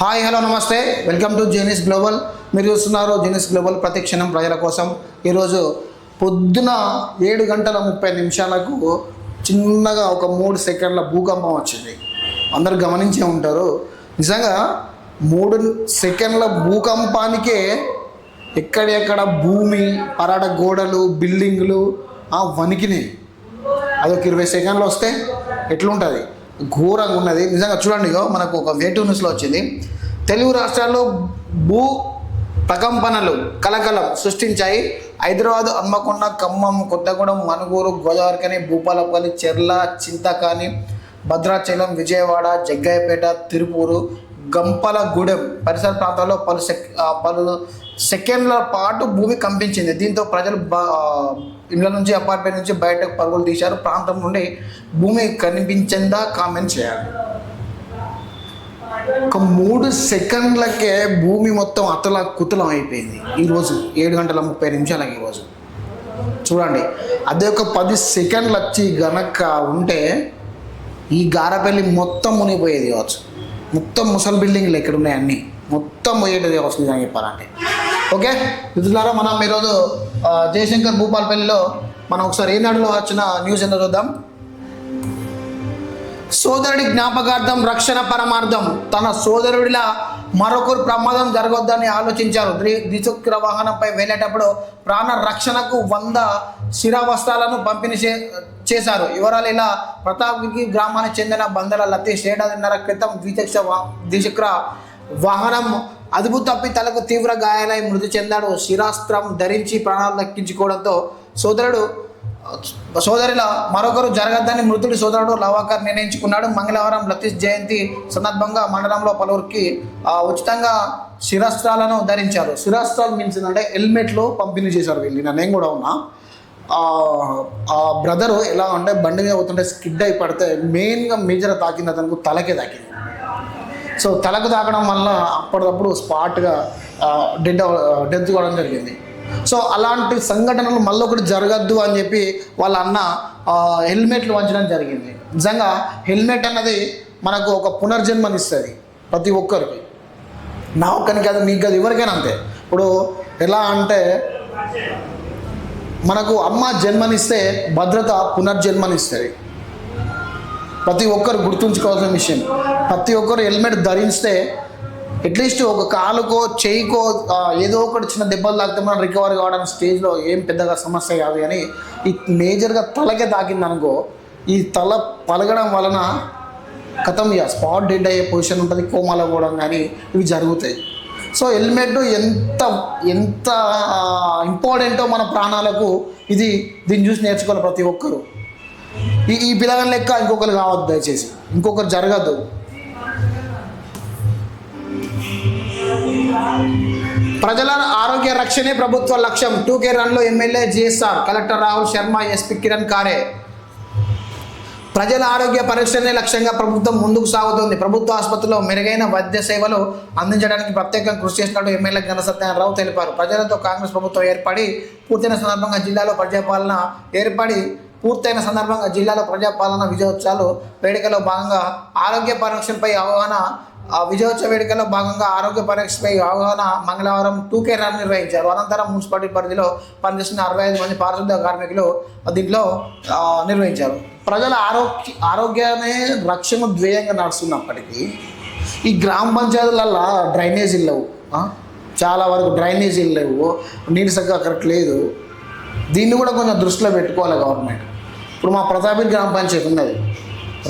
Hi hello నమస్తే, welcome to genius global. మీరు చూస్తున్నారు జీనియస్ గ్లోబల్, ప్రతి క్షణం ప్రజల కోసం. ఈరోజు పొద్దున 7:30 చిన్నగా ఒక 3 సెకండ్ల భూకంపం వచ్చింది. అందరు గమనించే ఉంటారు. నిజంగా 3 సెకండ్ల భూకంపానికే ఎక్కడెక్కడ భూమి, పరాట గోడలు, బిల్డింగులు వణికినాయి. అదొక 20 సెకండ్లు వస్తే ఎట్లుంటుంది? ఘోరంగా ఉన్నది నిజంగా. చూడండి, మనకు ఒక వేటూ న్యూస్లో వచ్చింది. తెలుగు రాష్ట్రాల్లో భూ ప్రకంపనలు కలకలం సృష్టించాయి. హైదరాబాద్, హన్మకొండ, ఖమ్మం, కొత్తగూడెం, మనుగూరు, గోదావరిఖని, భూపాలపల్లి, చెర్ల, చింతకాని, భద్రాచలం, విజయవాడ, జగ్గయ్యపేట, తిరుపూరు, గంపలగూడెం పరిసర ప్రాంతాల్లో పలు సెకండ్ల పాటు భూమి కంపించింది. దీంతో ప్రజలు ఇళ్ళ నుంచి, అపార్ట్మెంట్ నుంచి బయటకు పరుగులు తీశారు. ప్రాంతం నుండి భూమి కనిపించిందా కామెంట్ చేయాలి. ఒక 3 సెకండ్లకే భూమి మొత్తం అతల కుతలం అయిపోయింది. ఈరోజు 7:30 ఈరోజు చూడండి. అదే ఒక 10 సెకండ్లు వచ్చి గనక ఉంటే ఈ గారపల్లి మొత్తం మునిగిపోయేది కావచ్చు. మొత్తం ముసలి బిల్డింగ్లు ఎక్కడ ఉన్నాయి అన్నీ మొత్తం పోయేది కావచ్చు నిజంగా చెప్పాలంటే. ఓకే మిత్రులారా, మనం ఈరోజు జయశంకర్ భూపాలపల్లిలో మనం ఒకసారి ఏనాడులో వచ్చిన న్యూస్ ఏంటో చూద్దాం. సోదరుడి జ్ఞాపకార్థం రక్షణ పరమార్థం. తన సోదరుడిలా మరొకరు ప్రమాదం జరగొద్దని ఆలోచించారు. ద్విచక్ర వాహనంపై వెళ్ళేటప్పుడు ప్రాణ రక్షణకు 100 శిరావస్త్రాలను పంపిణీ చేశారు. వివరాలు ఇలా: ప్రతాప్కి గ్రామానికి చెందిన బందల లతీష్ 7.5 క్రితం ద్విచక్ర వాహనం అదుపు తప్పి తలకు తీవ్ర గాయాలై మృతి చెందాడు. శిరాస్త్రం ధరించి ప్రాణాలు దక్కించుకోవడంతో సోదరిలా మరొకరు జరగద్దని మృతుడి సోదరుడు లవాకర్ నిర్ణయించుకున్నాడు. మంగళవారం లతీష్ జయంతి సందర్భంగా మండలంలో పలువురికి ఉచితంగా శిరాస్త్రాలను ధరించారు. శిరాస్త్రాలు మీన్స్ అంటే హెల్మెట్లు పంపిణీ చేశారు వీళ్ళు. నేను కూడా ఉన్నా. ఆ బ్రదరు ఎలా అంటే బండి మీద అవుతుంటే స్కిడ్ అయి పడితే మెయిన్గా మేజర్ తాకింది అతనికి తలకే తాకింది. సో తలకు తాకడం వల్ల అప్పటికప్పుడు స్పాట్గా డెత్ కావడం జరిగింది. సో అలాంటి సంఘటనలు మళ్ళీ ఒకటి జరగద్దు అని చెప్పి వాళ్ళ అన్న హెల్మెట్లు వంచడం జరిగింది. నిజంగా హెల్మెట్ అన్నది మనకు ఒక పునర్జన్మనిస్తుంది ప్రతి ఒక్కరికి. నా ఒక్కరికి అది, మీకు అది, ఎవరికైనా అంతే. ఇప్పుడు ఎలా అంటే మనకు అమ్మ జన్మనిస్తే భద్రత పునర్జన్మనిస్తుంది. ప్రతి ఒక్కరు గుర్తుంచుకోవాల్సిన విషయం. ప్రతి ఒక్కరు హెల్మెట్ ధరిస్తే అట్లీస్ట్ ఒక కాలుకో చేయికో ఏదో ఒకటి చిన్న దెబ్బలు తాకితే మనం రికవర్ కావడానికి స్టేజ్లో ఏం పెద్దగా సమస్య కాదు. కానీ ఈ మేజర్గా తలకే తాకింది అనుకో, ఈ తల పలగడం వలన కథం స్పాట్ డెడ్ అయ్యే పొజిషన్ ఉంటుంది, కోమాలో పోవడం కానీ ఇవి జరుగుతాయి. సో హెల్మెట్ ఎంత ఇంపార్టెంటో మన ప్రాణాలకు దీన్ని చూసి నేర్చుకోవాలి ప్రతి ఒక్కరు. ఈ పిల్లగాని లెక్క ఇంకొకరు కావద్దు, దయచేసి ఇంకొకరు జరగద్దు. ప్రజల ఆరోగ్య రక్షణే ప్రభుత్వ లక్ష్యం. 2K రన్లో MLA GSR, collector Rahul Sharma, SP Kiran Kare. ప్రజల ఆరోగ్య పరీక్షనే లక్ష్యంగా ప్రభుత్వం ముందుకు సాగుతుంది. ప్రభుత్వ ఆసుపత్రిలో మెరుగైన వైద్య సేవలు అందించడానికి ప్రత్యేకంగా కృషి చేసినట్టు ఎమ్మెల్యే ఘన సత్యనారాయణరావు తెలిపారు. ప్రజలతో కాంగ్రెస్ ప్రభుత్వం పూర్తయిన సందర్భంగా జిల్లాలో ప్రజాపాలన విజయోత్సవాలు వేడుకలో భాగంగా ఆరోగ్య పరీక్షపై అవగాహన మంగళవారం 2K రన్ నిర్వహించారు. అనంతరం మున్సిపాలిటీ పరిధిలో పనిచేస్తున్న 65 మంది పారిశుద్ధ్య కార్మికులు దీంట్లో నిర్వహించారు. ప్రజల ఆరోగ్యాన్ని రక్షణ ధ్యేయంగా నడుస్తున్నప్పటికీ ఈ గ్రామ పంచాయతీలలో డ్రైనేజీలు లేవు. చాలా వరకు డ్రైనేజీలు లేవు, నీరు సరిగ్గా కరెక్ట్ లేదు. దీన్ని కూడా కొంచెం దృష్టిలో పెట్టుకోవాలి గవర్నమెంట్. ఇప్పుడు మా ప్రతాపి గ్రామ పంచాయతీ ఉన్నది,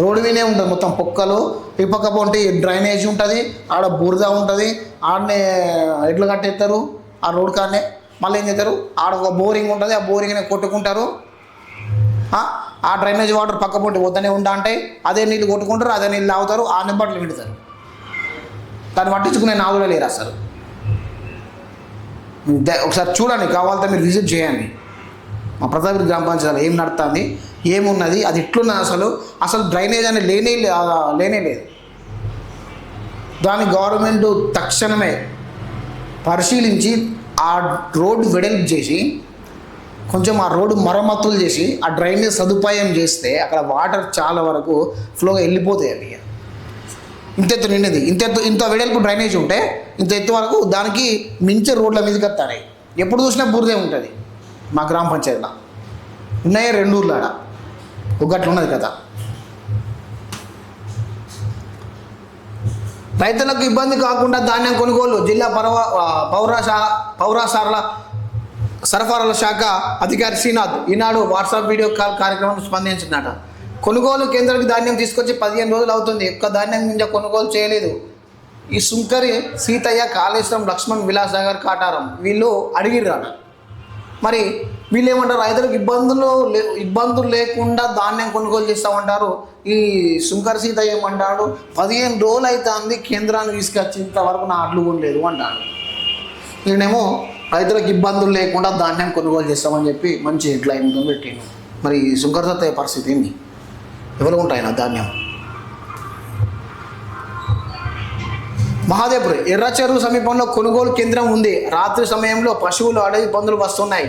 రోడ్డు మీదే ఉంటుంది మొత్తం పొక్కలు. ఈ పక్క పోంటే డ్రైనేజ్ ఉంటుంది, ఆడ బురద ఉంటుంది, ఆడనే ఎడ్లు కట్టేస్తారు ఆ రోడ్ కాడనే. మళ్ళీ ఏం చేస్తారు, ఆడ ఒక బోరింగ్ ఉంటుంది, ఆ బోరింగ్నే కొట్టుకుంటారు. ఆ డ్రైనేజ్ వాటర్ పక్క పోటీ వద్దనే అంటే అదే నీళ్ళు కొట్టుకుంటారు, అదే నీళ్ళు తాగుతారు, ఆ నింబట్లు వింటారు. దాన్ని పట్టించుకునే నాదులే లేరు అసలు. ఒకసారి చూడండి, కావాలంటే మీరు విజిట్ చేయండి. మా ప్రతాపి గ్రామ పంచాయతీలో ఏం నడుస్తుంది, ఏమున్నది, అది ఎట్లున్నది, అసలు డ్రైనేజ్ అనేది లేనే లేదు. దాన్ని గవర్నమెంట్ తక్షణమే పరిశీలించి ఆ రోడ్డు వెడల్పు చేసి కొంచెం ఆ రోడ్డు మరమ్మతులు చేసి ఆ డ్రైనేజ్ సదుపాయం చేస్తే అక్కడ వాటర్ చాలా వరకు ఫ్లోగా వెళ్ళిపోతాయి. అవి ఇంత ఎత్తు నిండింది, ఇంత వెడల్పు డ్రైనేజ్ ఉంటే ఇంత ఎత్తు వరకు దానికి మించి రోడ్ల మీదకి వస్తాయి. ఎప్పుడు చూసినా బురదే ఉంటుంది. మా గ్రామ పంచాయతీలో ఉన్నాయి 2 ఊర్లు ఆడ ఒకట్లు ఉన్నది కదా. రైతులకు ఇబ్బంది కాకుండా ధాన్యం కొనుగోలు జిల్లా పౌర సరఫరాల శాఖ అధికారి శ్రీనాథ్ ఈనాడు వాట్సాప్ వీడియో కాల్ కార్యక్రమం స్పందించినట. కొనుగోలు కేంద్రానికి ధాన్యం తీసుకొచ్చి 15 రోజులు అవుతుంది, ఒక్క ధాన్యం గింజ కొనుగోలు చేయలేదు. ఈ సుంకరి సీతయ్య, కాళేశ్వరం, లక్ష్మణ్, విలాస్ నగర్, కాటారం వీళ్ళు అడిగిర్రాట. మరి వీళ్ళు ఏమంటారు, రైతులకు ఇబ్బందులు లేకుండా ధాన్యం కొనుగోలు చేస్తామంటారు. ఈ సుంకర సీతయ్య ఏమంటాడు, 15 రోజులు అవుతుంది కేంద్రాన్ని తీసుకొచ్చి ఇంతవరకు నా అడ్లు కొనలేదు అంటాడు. నేనేమో రైతులకు ఇబ్బందులు లేకుండా ధాన్యం కొనుగోలు చేస్తామని చెప్పి మంచి హెడ్లైన్తో పెట్టాను. మరి సుంకర సీతయ్య పరిస్థితి ఏంది? ఎవరు ఉంటాయి నా ధాన్యం? మహాదేవ్పూర్ ఎర్ర చెరువు సమీపంలో కొనుగోలు కేంద్రం ఉంది. రాత్రి సమయంలో పశువులు, అడవి పందులు వస్తున్నాయి.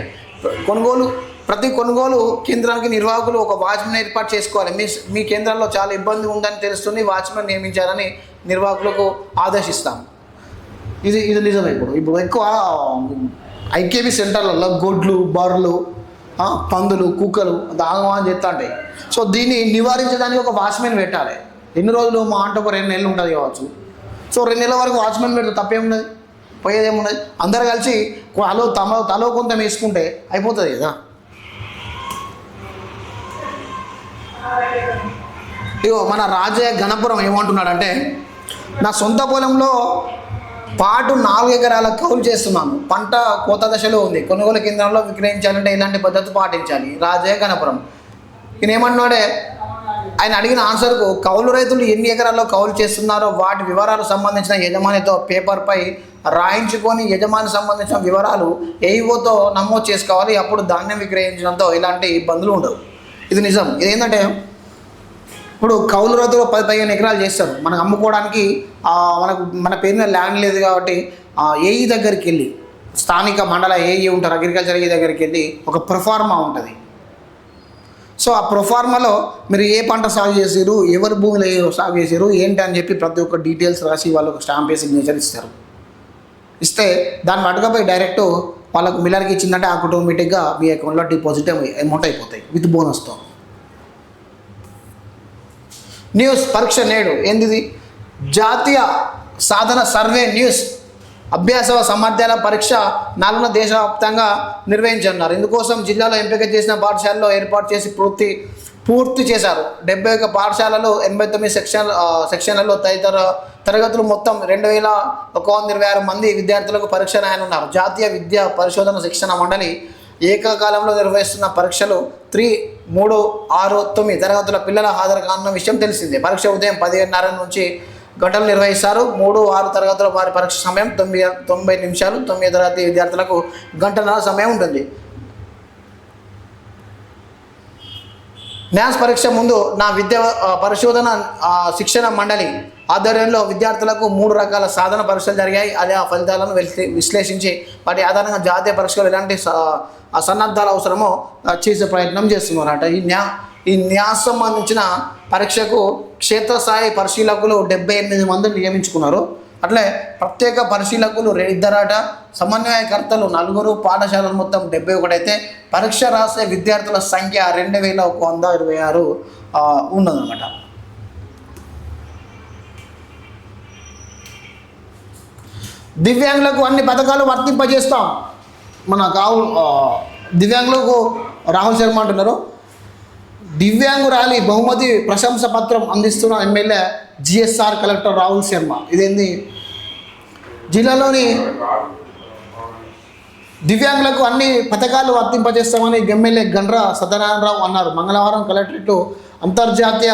ప్రతి కొనుగోలు కేంద్రానికి నిర్వాహకులు ఒక వాచ్మెన్ ఏర్పాటు చేసుకోవాలి. మీ కేంద్రాల్లో చాలా ఇబ్బంది ఉందని తెలుస్తుంది, వాచ్మెన్ నియమించాలని నిర్వాహకులకు ఆదేశిస్తాం. ఇది నిజమే. ఇప్పుడు ఎక్కువ ఐకేబీ సెంటర్లలో గొడ్లు, బర్రెలు, పందులు, కుక్కలు దాగమని చెప్తా ఉంటాయి. సో దీన్ని నివారించడానికి ఒక వాచ్మెన్ పెట్టాలి. ఎన్ని రోజులు? మా అంటే ఒక 2 నెలలు ఉంటుంది కావచ్చు. సో 2 నెలల వరకు వాచ్మెన్ పెడితే తప్పేమున్నది, పోయేదేమున్నది? అందరు కలిసి తలో కొంత వేసుకుంటే అయిపోతుంది కదా. ఇగో మన రాజయ్య గణపురం ఏమంటున్నాడంటే, నా సొంత పొలంలో పాటు 4 ఎకరాల కౌలు చేస్తున్నాను. పంట కోత దశలో ఉంది. కొనుగోలు కేంద్రంలో విక్రయించాలంటే ఇలాంటి పద్ధతి పాటించాలి. రాజయ్య గణపురం ఈయన ఏమన్నాడే, ఆయన అడిగిన ఆన్సర్కు కౌలు రైతులు ఎన్ని ఎకరాల్లో కౌలు చేస్తున్నారో వాటి వివరాలు సంబంధించిన యజమానితో పేపర్పై రాయించుకొని యజమాని సంబంధించిన వివరాలు ఏఈఓతో నమోదు చేసుకోవాలి. అప్పుడు ధాన్యం విక్రయించడంతో ఇలాంటి ఇబ్బందులు ఉండవు. ఇది నిజం. ఇదేంటంటే ఇప్పుడు కౌలు రైతులు 10-15 ఎకరాలు చేస్తారు. మనకు అమ్ముకోవడానికి మన పేరున ల్యాండ్ లేదు కాబట్టి ఏఈ దగ్గరికి వెళ్ళి, స్థానిక మండల ఏఈ ఉంటారు, అగ్రికల్చర్ ఏఈ దగ్గరికి వెళ్ళి ఒక ప్రొఫార్మా ఉంటుంది. సో ఆ ప్రొఫార్మాలో మీరు ఏ పంట సాగు చేసారు, ఎవరి భూమిలో సాగు చేసారు ఏంటి అని చెప్పి ప్రతి ఒక్క డీటెయిల్స్ రాసి వాళ్ళకు స్టాంప్ వేసి సిగ్నేచర్ ఇస్తారు. ఇస్తే దాన్ని పట్టుకపోయి డైరెక్ట్ వాళ్ళకు మిల్లర్కి ఇచ్చిందంటే ఆటోమేటిక్గా మీ అకౌంట్లో డిపాజిట్ అమౌంట్ అయిపోతాయి విత్ బోనస్తో. న్యూస్ పరీక్ష నేడు ఏంటిది? జాతీయ సాధన సర్వే న్యూస్ అభ్యాస సామర్థ్యాల పరీక్ష 4న దేశవ్యాప్తంగా నిర్వహించనున్నారు. ఇందుకోసం జిల్లాలో ఎంపిక చేసిన పాఠశాలలో ఏర్పాటు చేసి పూర్తి చేశారు. 71 పాఠశాలలు, 89 సెక్షన్లలో తదితర తరగతులు మొత్తం 2126 మంది విద్యార్థులకు పరీక్ష రాయనున్నారు. జాతీయ విద్యా పరిశోధన శిక్షణ మండలి ఏకకాలంలో నిర్వహిస్తున్న పరీక్షలు 3, 3, 6, 9 తరగతుల పిల్లల హాజరు కానున్న విషయం తెలిసిందే. పరీక్ష ఉదయం 10:30 నుంచి గంటలు నిర్వహిస్తారు. 3, 6 తరగతుల వారి పరీక్ష సమయం 90 నిమిషాలు. 9వ తరగతి విద్యార్థులకు 1 గంటన్నర సమయం ఉంటుంది. మ్యాథ్స్ పరీక్ష ముందు నా విద్యా పరిశోధన శిక్షణ మండలి ఆధ్వర్యంలో విద్యార్థులకు 3 రకాల సాధన పరీక్షలు జరిగాయి. అదే ఆ ఫలితాలను విశ్లేషించి వాటి ఆధారంగా జాతీయ పరీక్షలు ఎలాంటి సన్నద్ధాలు అవసరమో చేసే ప్రయత్నం చేస్తున్నారట. ఈ న్యాస్ సంబంధించిన పరీక్షకు క్షేత్రస్థాయి పరిశీలకులు 78 మందిని నియమించుకున్నారు. అట్లే ప్రత్యేక పరిశీలకులు 2 సమన్వయకర్తలు 4, పాఠశాలలు మొత్తం 71 అయితే పరీక్ష రాసే విద్యార్థుల సంఖ్య 2126 ఉన్నదన్నమాట. దివ్యాంగులకు అన్ని పథకాలు వర్తింపజేస్తాం. మన దివ్యాంగులకు రాహుల్ శర్మ అంటున్నారు. దివ్యాంగు ర్యాలీ బహుమతి ప్రశంస పత్రం అందిస్తున్న MLA GSR collector Rahul Sharma. ఇదేంది? జిల్లాలోని దివ్యాంగులకు అన్ని పథకాలు వర్తింపజేస్తామని ఎమ్మెల్యే గండ్ర సత్యనారాయణరావు అన్నారు. మంగళవారం కలెక్టరేట్లో అంతర్జాతీయ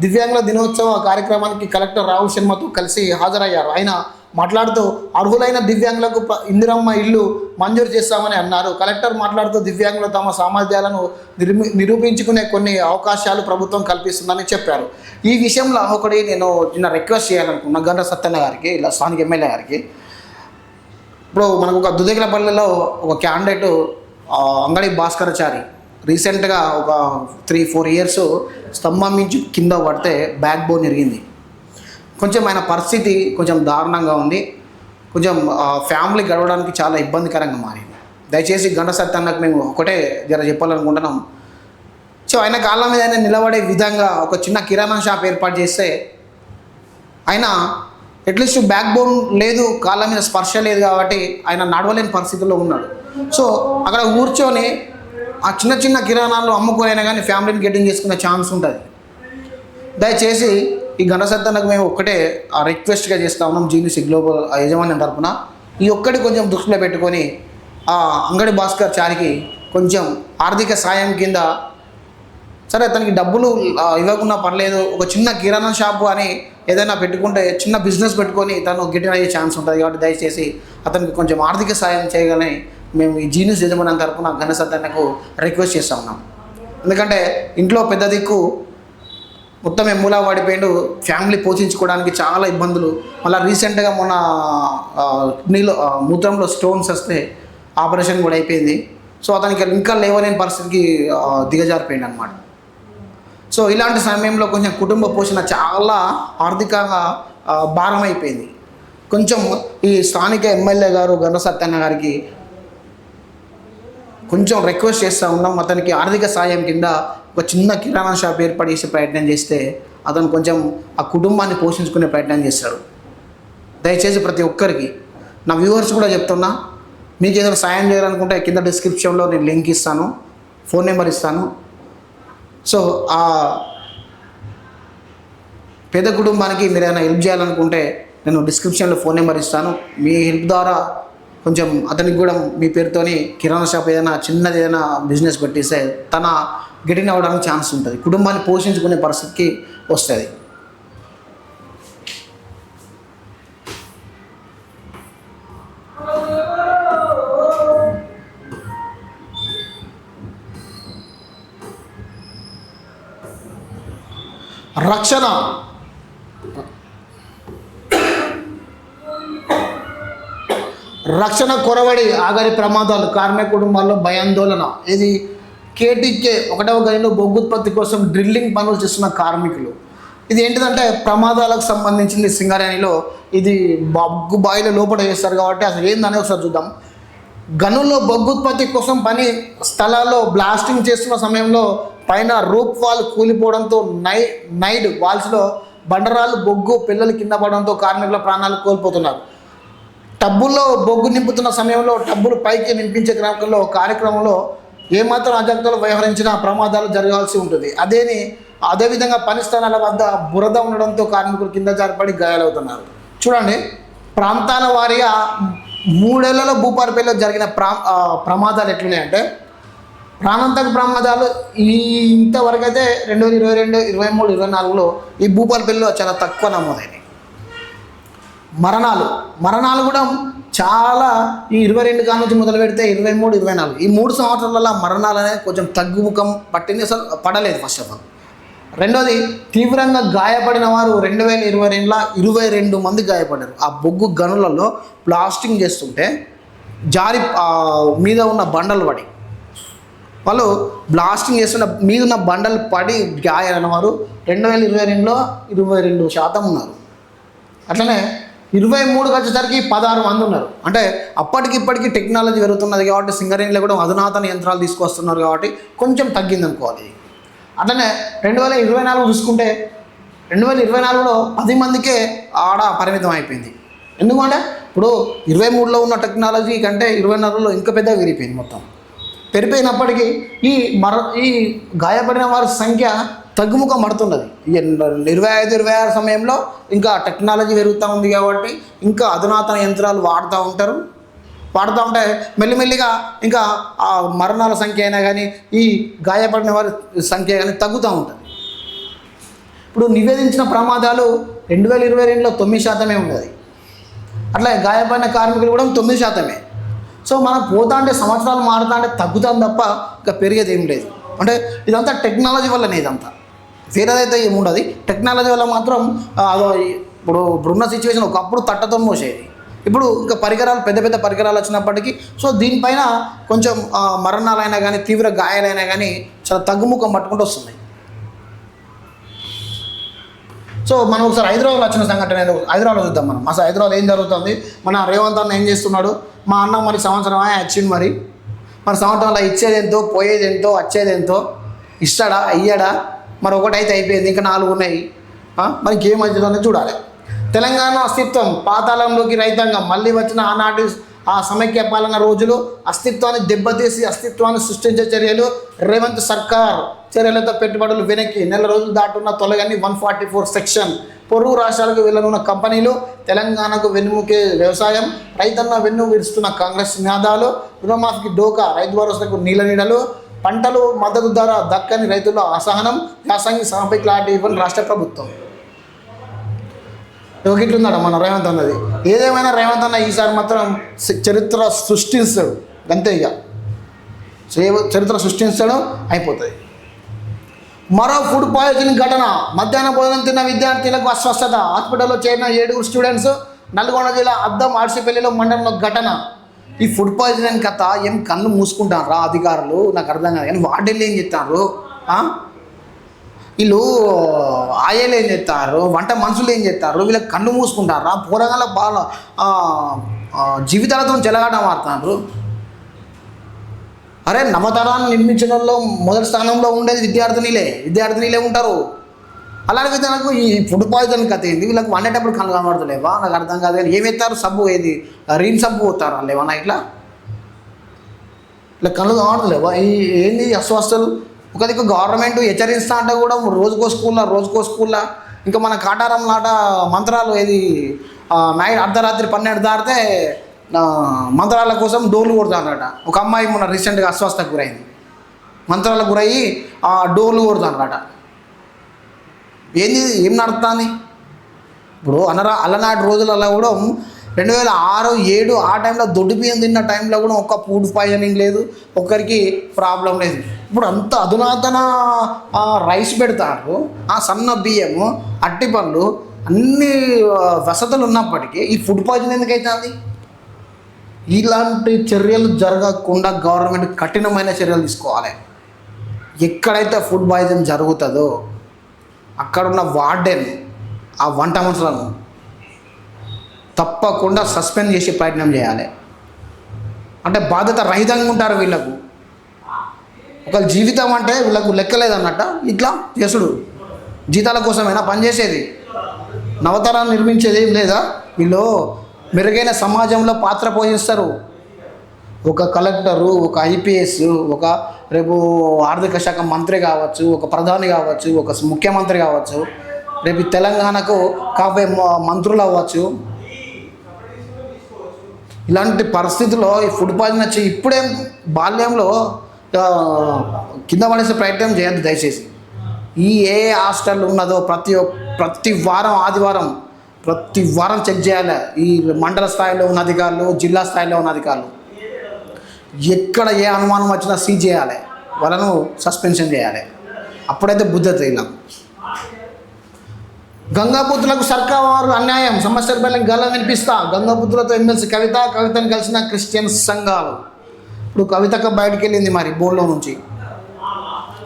దివ్యాంగుల దినోత్సవ కార్యక్రమానికి కలెక్టర్ రాహుల్ శర్మతో కలిసి హాజరయ్యారు. ఆయన మాట్లాడుతూ అర్హులైన దివ్యాంగులకు ఇందిరమ్మ ఇల్లు మంజూరు చేస్తామని అన్నారు. కలెక్టర్ మాట్లాడుతూ దివ్యాంగులు తమ సామర్థ్యాలను నిరూపించుకునే కొన్ని అవకాశాలు ప్రభుత్వం కల్పిస్తుందని చెప్పారు. ఈ విషయంలో ఒకటి నేను చిన్న రిక్వెస్ట్ చేయాలనుకున్నా గండ్ర సత్యన్న గారికి, ఇలా స్థానిక ఎమ్మెల్యే గారికి. ఇప్పుడు మనకు ఒక దుదేకలపల్లిలో ఒక క్యాండిడేట్ అంగడి భాస్కరాచారి రీసెంట్గా ఒక 3-4 ఇయర్స్ స్తంభం నుంచి కింద పడితే బ్యాక్ బోన్ ఎరిగింది. కొంచెం ఆయన పరిస్థితి కొంచెం దారుణంగా ఉంది. కొంచెం ఫ్యామిలీ గడవడానికి చాలా ఇబ్బందికరంగా మారింది. దయచేసి గంట సత్యన్నకు మేము ఒకటే చెప్పాలనుకుంటున్నాం. సో ఆయన కాళ్ళ మీద ఆయన నిలబడే విధంగా ఒక చిన్న కిరాణా షాప్ ఏర్పాటు చేస్తే, ఆయన అట్లీస్ట్ బ్యాక్ బోన్ లేదు, కాళ్ళ మీద స్పర్శ లేదు కాబట్టి ఆయన నడవలేని పరిస్థితుల్లో ఉన్నాడు. సో అక్కడ కూర్చొని ఆ చిన్న చిన్న కిరాణాలు అమ్ముకోనైనా కానీ ఫ్యామిలీని గెటింగ్ చేసుకునే ఛాన్స్ ఉంటుంది. దయచేసి ఈ గంట సత్యన్నకు మేము ఒక్కటే రిక్వెస్ట్గా చేస్తూ ఉన్నాం, జీనిస్ గ్లోబల్ యజమాన్యం తరఫున ఈ ఒక్కటి కొంచెం దృష్టిలో పెట్టుకొని ఆ అంగడి భాస్కర్ చారికి కొంచెం ఆర్థిక సాయం కింద, సరే అతనికి డబ్బులు ఇవ్వకుండా పర్లేదు, ఒక చిన్న కిరాణా షాపు అని ఏదైనా పెట్టుకుంటే చిన్న బిజినెస్ పెట్టుకొని తను గిటిన్ అయ్యే ఛాన్స్ ఉంటుంది. కాబట్టి దయచేసి అతనికి కొంచెం ఆర్థిక సాయం చేయగలని మేము ఈ జీనిస్ యజమాన్యం తరఫున గంట సత్యన్నకు రిక్వెస్ట్ చేస్తూ ఉన్నాం. ఎందుకంటే ఇంట్లో పెద్ద దిక్కు మొత్తం ఎమ్ములా వాడిపోయిండు, ఫ్యామిలీ పోషించుకోవడానికి చాలా ఇబ్బందులు. మళ్ళీ రీసెంట్గా మొన్న కిడ్నీలో మూత్రంలో స్టోన్స్ వస్తే ఆపరేషన్ కూడా అయిపోయింది. సో అతనికి ఇంకా లేవలేని పరిస్థితికి దిగజారిపోయింది అనమాట. సో ఇలాంటి సమయంలో కొంచెం కుటుంబ పోషణ చాలా ఆర్థికంగా భారం అయిపోయింది. కొంచెం ఈ స్థానిక ఎమ్మెల్యే గారు గంట సత్యన్న గారికి కొంచెం రిక్వెస్ట్ చేస్తూ ఉన్నాం, అతనికి ఆర్థిక సాయం కింద ఒక చిన్న కిరాణా షాప్ ఏర్పాటు చేసే ప్రయత్నం చేస్తే అతను కొంచెం ఆ కుటుంబాన్ని పోషించుకునే ప్రయత్నం చేస్తాడు. దయచేసి ప్రతి ఒక్కరికి నా వ్యూవర్స్ కూడా చెప్తున్నా, మీకు ఏదైనా సాయం చేయాలనుకుంటే కింద డిస్క్రిప్షన్లో నేను లింక్ ఇస్తాను, ఫోన్ నెంబర్ ఇస్తాను. సో ఆ పేద కుటుంబానికి మీరు ఏదైనా హెల్ప్ చేయాలనుకుంటే నేను డిస్క్రిప్షన్లో ఫోన్ నెంబర్ ఇస్తాను. మీ హెల్ప్ ద్వారా కొంచెం అతనికి కూడా మీ పేరుతోని కిరాణా షాప్ ఏదైనా చిన్నది ఏదైనా బిజినెస్ పెట్టిస్తే తన గెటిన్ అవ్వడానికి ఛాన్స్ ఉంటుంది, కుటుంబాన్ని పోషించుకునే పరిస్థితికి వస్తుంది. రక్షణ కొరవడి ఆగరి ప్రమాదాలు, కార్మిక కుటుంబాల్లో భయాందోళన. ఇది కేటీకే 1వ గనిలో బొగ్గు ఉత్పత్తి కోసం డ్రిల్లింగ్ పనులు చేస్తున్న కార్మికులు. ఇది ఏంటిదంటే ప్రమాదాలకు సంబంధించింది. సింగరేణిలో ఇది బొగ్గు బాయిల లోపల చేస్తారు కాబట్టి అసలు ఏందని ఒకసారి చూద్దాం. గనుల్లో బొగ్గు ఉత్పత్తి కోసం పని స్థలాల్లో బ్లాస్టింగ్ చేస్తున్న సమయంలో పైన రూప్ వాల్ కూలిపోవడంతో నైడ్ వాల్స్లో బండరాలు బొగ్గు పిల్లలు కింద పడడంతో కార్మికుల ప్రాణాలు కోల్పోతున్నారు. టబ్బుల్లో బొగ్గు నింపుతున్న సమయంలో టబ్బులు పైకి నింపించే కార్యక్రమంలో ఏమాత్రం అజాగ్రత్తలు వ్యవహరించిన ప్రమాదాలు జరగాల్సి ఉంటుంది. అదేవిధంగా పని స్థానాల వద్ద బురద ఉండడంతో కార్మికులు కింద జారిపడి గాయాలవుతున్నారు. చూడండి, ప్రాంతాల వారీగా 3 ఏళ్లలో భూపాలపల్లిలో జరిగిన ప్రమాదాలు ఎట్లున్నాయంటే, ప్రాణాంతక ప్రమాదాలు ఇంతవరకు అయితే 2022, 23, 24లో ఈ భూపాలపల్లిలో చాలా తక్కువ నమోదైనవి. మరణాలు కూడా చాలా ఈ 22 కాల నుంచి మొదలు పెడితే 23, 24 ఈ 3 సంవత్సరాల మరణాలు అనేది కొంచెం తగ్గుముఖం పట్టింది, అసలు పడలేదు. ఫస్ట్ ఆఫ్ ఆల్ రెండోది, తీవ్రంగా గాయపడిన వారు 2022లో 22 మంది గాయపడ్డారు. ఆ బొగ్గు గనులలో బ్లాస్టింగ్ చేస్తుంటే జారి మీద ఉన్న బండలు పడి, వాళ్ళు బ్లాస్టింగ్ చేస్తున్న మీద ఉన్న బండలు పడి గాయాలైన వారు 2022లో 22% ఉన్నారు. అట్లనే 23కి వచ్చేసరికి 16 మంది ఉన్నారు. అంటే అప్పటికిప్పటికీ టెక్నాలజీ పెరుగుతున్నది కాబట్టి సింగరేణిలో కూడా అధునాతన యంత్రాలు తీసుకొస్తున్నారు కాబట్టి కొంచెం తగ్గింది అనుకోవాలి. అట్లనే 2024 చూసుకుంటే 2024లో 10 మందికే ఆడ పరిమితం అయిపోయింది. ఎందుకంటే ఇప్పుడు 23లో ఉన్న టెక్నాలజీ కంటే 24లో ఇంకా పెద్దగా పెరిగిపోయింది. మొత్తం పెరిగిపోయినప్పటికీ ఈ గాయపడిన వారి సంఖ్య తగ్గుముఖం పడుతున్నది. 25, 26 సమయంలో ఇంకా టెక్నాలజీ పెరుగుతూ ఉంది కాబట్టి ఇంకా అధునాతన యంత్రాలు వాడుతూ ఉంటే మెల్లిమెల్లిగా ఇంకా ఆ మరణాల సంఖ్య అయినా కానీ ఈ గాయపడిన వారి సంఖ్య కానీ తగ్గుతూ ఉంటుంది. ఇప్పుడు నివేదించిన ప్రమాదాలు 2022లో 9% ఉన్నది. అట్లా గాయపడిన కార్మికులు కూడా 9%. సో మనం పోతా అంటే సంవత్సరాలు మారుతా అంటే తగ్గుతాం తప్ప ఇంకా పెరిగేది ఏం లేదు. అంటే ఇదంతా టెక్నాలజీ వల్లనే, ఇదంతా వేరేదైతే ఏముండదు. టెక్నాలజీ వల్ల మాత్రం ఇప్పుడున్న సిచ్యువేషన్ ఒకప్పుడు తట్టతో మోసేది, ఇప్పుడు ఇంకా పెద్ద పెద్ద పరికరాలు వచ్చినప్పటికీ సో దీనిపైన కొంచెం మరణాలైనా కానీ తీవ్ర గాయాలైనా కానీ చాలా తగ్గుముఖం పట్టుకుంటూ వస్తున్నాయి. సో మనం ఒకసారి హైదరాబాద్లో వచ్చిన సంఘటన ఏదో హైదరాబాద్లో చూద్దాం మనం. అసలు హైదరాబాద్ ఏం జరుగుతుంది, మన రేవంత్ అన్న ఏం చేస్తున్నాడు, మా అన్న మరి సంవత్సరం వచ్చింది, మరి మన సంవత్సరంలో ఇచ్చేది ఎంతో, పోయేది ఎంతో, వచ్చేది ఎంతో, ఇస్తాడా అయ్యాడా, మరి ఒకటైతే అయిపోయింది, ఇంకా 4 ఉన్నాయి, మరి ఇంకేమవుతుందో చూడాలి. తెలంగాణ అస్తిత్వం పాతాళంలోకి రైతాంగం, మళ్ళీ వచ్చిన ఆనాటి ఆ సమైక్య పాలన రోజులు అస్తిత్వాన్ని దెబ్బతీసి అస్తిత్వాన్ని సృష్టించే చర్యలు, రేవంత్ సర్కార్ చర్యలతో పెట్టుబడులు వెనక్కి, నెల రోజులు దాటున్న తొలగని 144 సెక్షన్, పొరుగు రాష్ట్రాలకు వెళ్ళనున్న కంపెనీలు, తెలంగాణకు వెన్నుముకే వ్యవసాయం, రైతన్న వెన్ను విరుస్తున్న కాంగ్రెస్ నినాదాలు, రుణమాఫీకి డోకా, రైతు భరోసాకు నీడలు, పంటలు మద్దతు ధర దక్కని రైతుల అసహనం, యాసంగి సభపై క్లారిటీ ఇవ్వని రాష్ట్ర ప్రభుత్వం. ఇట్లున్నాడు మన రేవంత్ అన్నది. ఏదేమైనా రేవంత్ అన్న ఈసారి మాత్రం చరిత్ర సృష్టిస్తాడు, అంతే ఇక చరిత్ర సృష్టిస్తాడు, అయిపోతుంది. మరో ఫుడ్ పాయిజనింగ్ ఘటన, మధ్యాహ్న భోజనం తిన్న విద్యార్థులకు అస్వస్థత, హాస్పిటల్లో చేరిన 7 స్టూడెంట్స్, నల్గొండ జిల్లా అద్దం ఆర్సిపల్లిలో మండలంలో ఘటన. ఈ ఫుడ్ పాయిజనింగ్ కథ ఏం కళ్ళు మూసుకుంటారా అధికారులు, నాకు అర్థం కాదు. కానీ వార్డెన్లు ఏం చెప్తారు, వీళ్ళు ఆయేలు ఏం చెప్తారు, వంట మనుషులు ఏం చెప్తారు, వీళ్ళకి కళ్ళు మూసుకుంటారా, పూరగాల బాగా జీవితాలతో చెలగాట మారుతున్నారు. అరే నవతరాన్ని నిర్మించడంలో మొదటి స్థానంలో ఉండేది విద్యార్థినిలే ఉంటారు. అలాగే విధాలకు ఈ ఫుడ్ పాయిజన్ కథ ఏంది, వీళ్ళకి వండేటప్పుడు కళ్ళు కనబడతలేవా, నాకు అర్థం కాదు. కానీ ఏమి ఎత్తారు, సబ్బు ఏది రీన్ సబ్బు పోతారు లేవన్నా, ఇట్లా కళ్ళు కనబడతలేవా, ఏంది అస్వస్థలు. ఒక దిక్కు గవర్నమెంట్ హెచ్చరిస్తా అంటే కూడా రోజుకో స్కూల్లో ఇంకా మన కాటారం లాట మంత్రాలు ఏది నైట్ అర్ధరాత్రి 12 దాటితే మంత్రాల కోసం డోర్లు కొడతానట. ఒక అమ్మాయి మొన్న రీసెంట్గా అస్వస్థకు గురైంది, మంత్రాలకు గురయ్యి ఆ డోర్లు కొడతానట. ఏం నడుస్తుంది ఇప్పుడు అలనాటి రోజులలో కూడా 2006, 2007 ఆ టైంలో దొడ్డు బియ్యం తిన్న టైంలో కూడా ఒక్క ఫుడ్ పాయిజనింగ్ లేదు, ఒక్కరికి ప్రాబ్లం లేదు. ఇప్పుడు అంత అధునాతన రైస్ పెడతారు, ఆ సన్న బియ్యము, అట్టిపళ్ళు, అన్ని వసతులు ఉన్నప్పటికీ ఈ ఫుడ్ పాయిజన్ ఎందుకైతుంది? ఇలాంటి చర్యలు జరగకుండా గవర్నమెంట్ కఠినమైన చర్యలు తీసుకోవాలి. ఎక్కడైతే ఫుడ్ పాయిజన్ జరుగుతుందో అక్కడున్న వార్డెన్, ఆ వంట మనుషులను తప్పకుండా సస్పెండ్ చేసి ప్రయత్నం చేయాలి. అంటే బాధ్యత రహితంగా ఉంటారు వీళ్ళకు. ఒక జీవితం అంటే వీళ్ళకు లెక్కలేదన్నట్ట, ఇట్లా చేసుడు జీతాల కోసమైనా పనిచేసేది, నవతరాన్ని నిర్మించేది ఏం లేదా. వీళ్ళు మెరుగైన సమాజంలో పాత్ర పోషిస్తారు. ఒక కలెక్టరు, ఒక ఐపీఎస్, ఒక రేపు ఆర్థిక శాఖ మంత్రి కావచ్చు, ఒక ప్రధాని కావచ్చు, ఒక ముఖ్యమంత్రి కావచ్చు, రేపు తెలంగాణకు కాబోయే మంత్రులు అవ్వచ్చు. ఇలాంటి పరిస్థితుల్లో ఈ ఫుడ్ పాయిజన్ వచ్చి ఇప్పుడేం బాల్యంలో కింద పడేసే ప్రయత్నం చేయొద్దు దయచేసి. ఏ హాస్టల్ ఉన్నదో ప్రతి వారం ఆదివారం ప్రతి వారం చెక్ చేయాలి. ఈ మండల స్థాయిలో ఉన్న అధికారులు, జిల్లా స్థాయిలో ఉన్న అధికారులు ఎక్కడ ఏ అనుమానం వచ్చినా సీజ్ చేయాలి, వాళ్ళను సస్పెన్షన్ చేయాలి. అప్పుడైతే బుద్ధి ఇలా. గంగాపుత్రులకు సర్కారు అన్యాయం, సమస్యలపై గల్లం వినిపిస్తా. గంగాపుత్రులతో ఎమ్మెల్సీ కవితను కలిసిన క్రిస్టియన్ సంఘాలు. ఇప్పుడు కవితకు బయటికి వెళ్ళింది మరి బోర్డులో నుంచి.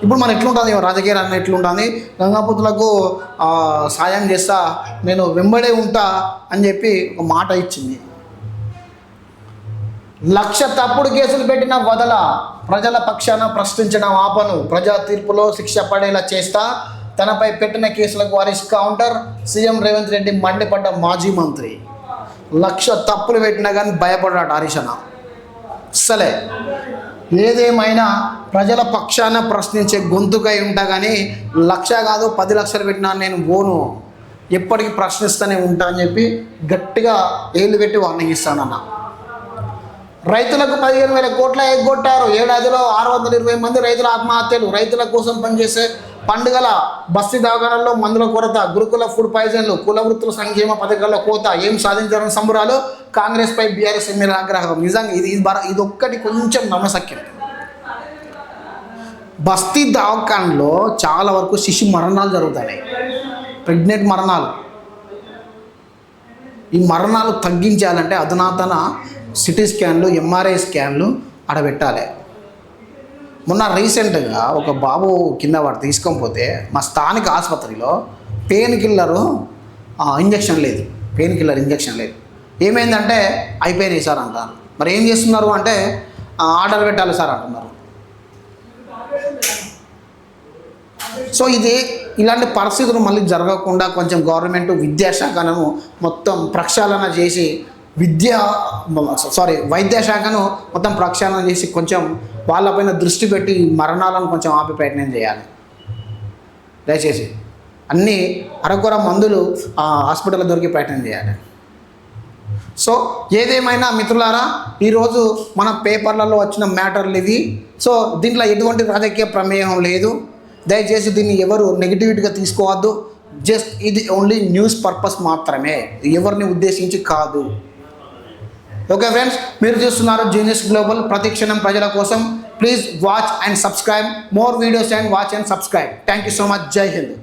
ఇప్పుడు మన ఎట్లుంటుంది రాజకీయ రంగం ఎట్లుంటుంది, గంగాపుత్రులకు సాయం చేస్తా, నేను వెంబడే ఉంటా అని చెప్పి ఒక మాట ఇచ్చింది. 1,00,000 తప్పుడు కేసులు పెట్టిన వదల, ప్రజల పక్షాన ప్రశ్నించడం ఆపను, ప్రజా తీర్పులో శిక్ష పడేలా చేస్తా, తనపై పెట్టిన కేసులకు హరీష్ కౌంటర్. సీఎం రేవంత్ రెడ్డి మండిపడ్డ మాజీ మంత్రి. 1,00,000 తప్పులు పెట్టినా కానీ భయపడ్డాడు హరీష్ అన్న. అస్సలే ఏదేమైనా ప్రజల పక్షాన ప్రశ్నించే గొంతుకై ఉంటా, కానీ 1,00,000 కాదు 10 లక్షలు పెట్టినా నేను పోను, ఎప్పటికీ ప్రశ్నిస్తూనే ఉంటా అని చెప్పి గట్టిగా ఏళ్ళు పెట్టి వార్నింగ్ ఇస్తానన్న. రైతులకు 15,000 కోట్ల ఎగ్గొట్టారు. ఏడాదిలో 620 మంది రైతుల ఆత్మహత్యలు. రైతుల కోసం పనిచేసే పండుగల బస్తీ దవాఖానాల్లో మందుల కొరత, గురుకుల ఫుడ్ పాయిజన్లు, కుల వృత్తుల సంక్షేమ పథకాల కోత, ఏం సాధించాలని సంబరాలు, కాంగ్రెస్పై బీఆర్ఎస్ ఎమ్మెల్యే ఆగ్రహం. నిజంగా ఇది ఒక్కటి కొంచెం నమ్మశక్యం. బస్తీ దవాఖానలో చాలా వరకు శిశు మరణాలు జరుగుతాయి, ప్రెగ్నెంట్ మరణాలు. ఈ మరణాలు తగ్గించాలంటే అధునాతన సిటీ స్కాన్లు, ఎంఆర్ఐ స్కాన్లు ఆడబెట్టాలి. మొన్న రీసెంట్గా ఒక బాబు కింద వాడు తీసుకొని పోతే మా స్థానిక ఆసుపత్రిలో పెయిన్ కిల్లరు ఇంజక్షన్ లేదు, పెయిన్ కిల్లర్ ఇంజక్షన్ లేదు. ఏమైందంటే అయిపోయినాయి సార్ అంటారు. మరి ఏం చేస్తున్నారు అంటే ఆర్డర్ పెట్టాలి సార్ అంటున్నారు. సో ఇలాంటి పరిస్థితులు మళ్ళీ జరగకుండా కొంచెం గవర్నమెంట్ విద్యాశాఖను మొత్తం ప్రక్షాళన చేసి వైద్యశాఖను మొత్తం ప్రక్షాళన చేసి కొంచెం వాళ్ళపైన దృష్టి పెట్టి మరణాలను కొంచెం ఆపి ప్రయత్నం చేయాలి దయచేసి. అన్నీ అరకొర మందులు హాస్పిటల్లో దొరికి ప్రయత్నం చేయాలి. సో ఏదేమైనా మిత్రులారా, ఈరోజు మన పేపర్లలో వచ్చిన మ్యాటర్లు ఇవి. సో దీంట్లో ఎటువంటి రాజకీయ ప్రమేయం లేదు. దయచేసి దీన్ని ఎవరు నెగిటివిటీగా తీసుకోవద్దు. జస్ట్ ఇది ఓన్లీ న్యూస్ పర్పస్ మాత్రమే, ఎవరిని ఉద్దేశించి కాదు. ఓకే ఫ్రెండ్స్, మీరు చూస్తున్నారు జీనియస్ గ్లోబల్, ప్రతిక్షణం ప్రజల కోసం. Please watch and subscribe more videos and watch and subscribe. Thank you so much. జై హింద్.